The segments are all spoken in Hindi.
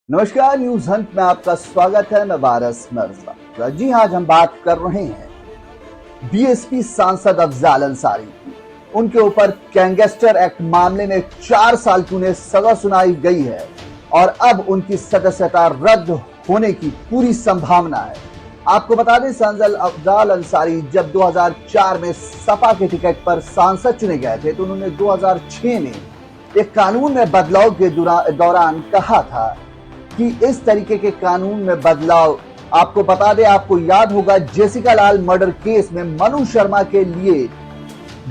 नमस्कार, न्यूज हंट में आपका स्वागत है। मैं वारस मिर्जा। जी हाँ, आज हम बात कर रहे हैं बीएसपी सांसद अफजाल अंसारी की। उनके ऊपर गैंगस्टर एक्ट मामले में 4 साल की उन्हें सजा सुनाई गई है और अब उनकी सदस्यता रद्द होने की पूरी संभावना है। आपको बता दें, सांसद अफजाल अंसारी जब 2004 में सपा के टिकट पर सांसद चुने गए थे तो उन्होंने 2006 में एक कानून में बदलाव के दौरान कहा था कि इस तरीके के कानून में बदलाव, आपको बता दें, आपको याद होगा जेसिका लाल मर्डर केस में मनु शर्मा के लिए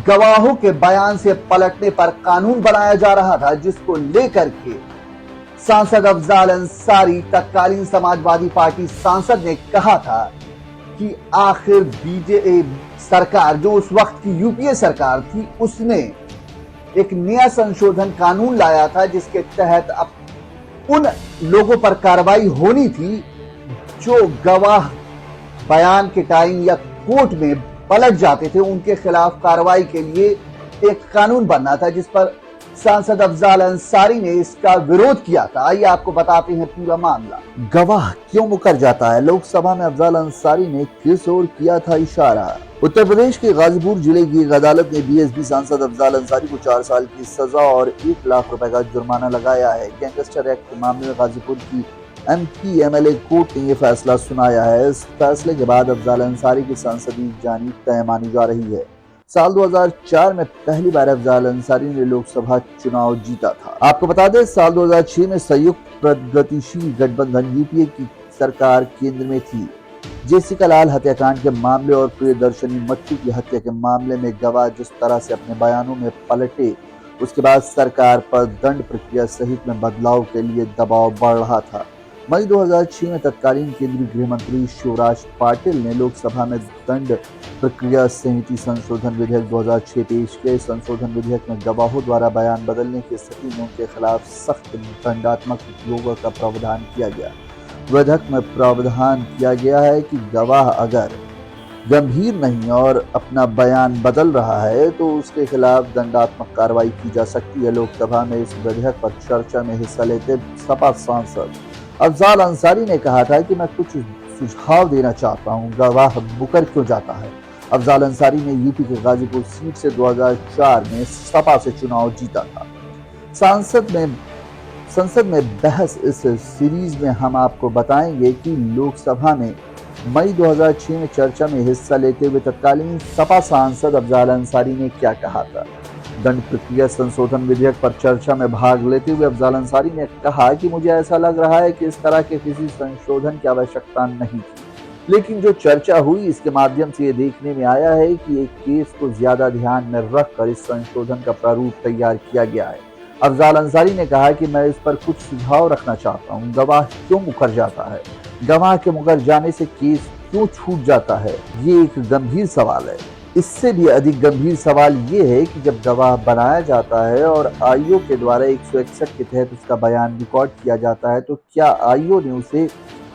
गवाहों के बयान से पलटने पर कानून बनाया जा रहा था, जिसको लेकर के सांसद अफजाल अंसारी, तत्कालीन समाजवादी पार्टी सांसद, ने कहा था कि आखिर बीजेपी सरकार, जो उस वक्त की यूपीए सरकार थी, उसने एक नया संशोधन कानून लाया था जिसके तहत अब उन लोगों पर कार्रवाई होनी थी जो गवाह बयान के टाइम या कोर्ट में पलट जाते थे। उनके खिलाफ कार्रवाई के लिए एक कानून बनना था, जिस पर सांसद अफजाल अंसारी ने इसका विरोध किया था। आइए आपको बताते हैं पूरा मामला। गवाह क्यों मुकर जाता है? लोकसभा में अफजाल अंसारी ने किस ओर किया था इशारा? उत्तर प्रदेश के गाजीपुर जिले की एक अदालत ने बीएसपी सांसद अफजाल अंसारी को 4 साल की सजा और 1 लाख रुपए का जुर्माना लगाया है। गैंगस्टर एक्ट के मामले में गाजीपुर की एमपी एमएलए कोर्ट ने यह फैसला सुनाया है। इस फैसले के बाद अफजाल अंसारी की संसदीय जानी तय मानी जा रही है। साल 2004 में पहली बार अफजाल अंसारी ने लोकसभा चुनाव जीता था। आपको बता दें, साल 2006 में संयुक्त प्रगतिशील गठबंधन यूपीए की सरकार केंद्र में थी। जेसिका लाल हत्याकांड के मामले और प्रियदर्शनी मट्टू की हत्या के मामले में गवाह जिस तरह से अपने बयानों में पलटे, उसके बाद सरकार पर दंड प्रक्रिया सहित में बदलाव के लिए दबाव बढ़ रहा था। मई 2006 में तत्कालीन केंद्रीय गृह मंत्री शिवराज पाटिल ने लोकसभा में दंड प्रक्रिया संहिता संशोधन विधेयक 2006 पेश किया। संशोधन विधेयक में गवाहों द्वारा बयान बदलने की स्थिति में उनके खिलाफ सख्त दंडात्मक उपयोगों का प्रावधान किया गया। विधेयक में प्रावधान किया गया है कि गवाह अगर गंभीर नहीं और अपना बयान बदल रहा है तो उसके खिलाफ दंडात्मक कार्रवाई की जा सकती है। लोकसभा में इस विधेयक पर चर्चा में हिस्सा लेते सपा सांसद अफजाल अंसारी ने कहा था कि मैं कुछ सुझाव देना चाहता हूं, गवाह मुकर क्यों जाता है? अफजाल अंसारी ने यूपी के गाजीपुर सीट से 2004 में सपा से चुनाव जीता था। संसद में बहस इस सीरीज में हम आपको बताएंगे कि लोकसभा में मई 2006 में चर्चा में हिस्सा लेते हुए तत्कालीन सपा सांसद अफजाल अंसारी ने क्या कहा था। दंड प्रक्रिया संशोधन विधेयक पर चर्चा में भाग लेते हुए अफजाल अंसारी ने कहा कि मुझे ऐसा लग रहा है कि इस तरह के किसी संशोधन की आवश्यकता नहीं थी, लेकिन जो चर्चा हुई इसके माध्यम से ये देखने में आया है कि एक केस को ज्यादा ध्यान में रखकर इस संशोधन का प्रारूप तैयार किया गया है। अफजाल अंसारी ने कहा कि मैं इस पर कुछ सुझाव रखना चाहता हूँ। गवाह क्यों मुकर जाता है? गवाह के मुकर जाने से केस क्यों छूट जाता है? ये एक गंभीर सवाल है। इससे भी अधिक गंभीर सवाल ये है कि जब गवाह बनाया जाता है और आईओ के द्वारा 161 के तहत उसका बयान रिकॉर्ड किया जाता है, तो क्या आईओ ने उसे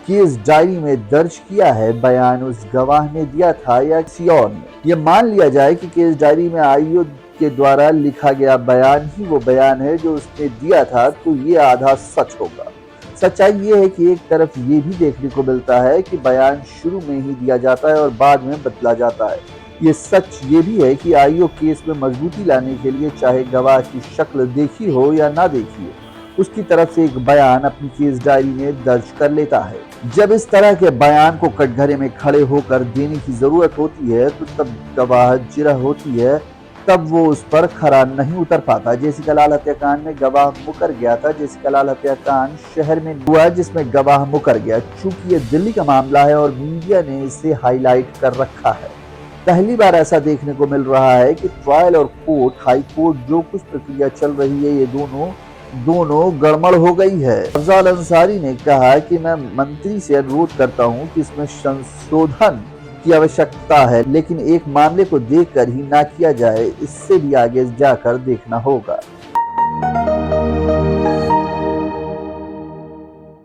केस डायरी में दर्ज किया है? बयान उस गवाह ने दिया था या किसी और ने? ये मान लिया जाए कि केस डायरी में आईओ के द्वारा लिखा गया बयान ही वो बयान है जो उसने दिया था, तो ये आधा सच होगा। सच्चाई ये है कि एक तरफ ये भी देखने को मिलता है कि बयान शुरू में ही दिया जाता है और बाद में बदला जाता है। ये सच ये भी है कि आईओ केस में मजबूती लाने के लिए चाहे गवाह की शक्ल देखी हो या ना देखी हो, उसकी तरफ से एक बयान अपनी केस डायरी में दर्ज कर लेता है। जब इस तरह के बयान को कटघरे में खड़े होकर देने की जरूरत होती है तो तब गवाह जिरह होती है, तब वो उस पर खरा नहीं उतर पाता। जेसिका लाल हत्याकांड में गवाह मुकर गया था। जेसिका लाल हत्याकांड शहर में हुआ जिसमें गवाह मुकर गया। चूंकि ये दिल्ली का मामला है और मीडिया ने इसे हाईलाइट कर रखा है, पहली बार ऐसा देखने को मिल रहा है कि ट्रायल और कोर्ट, हाई कोर्ट, जो कुछ प्रक्रिया चल रही है, ये दोनों गड़बड़ हो गई है। अफजाल अंसारी ने कहा कि मैं मंत्री से अनुरोध करता हूं कि इसमें संशोधन की आवश्यकता है, लेकिन एक मामले को देखकर ही ना किया जाए, इससे भी आगे जाकर देखना होगा।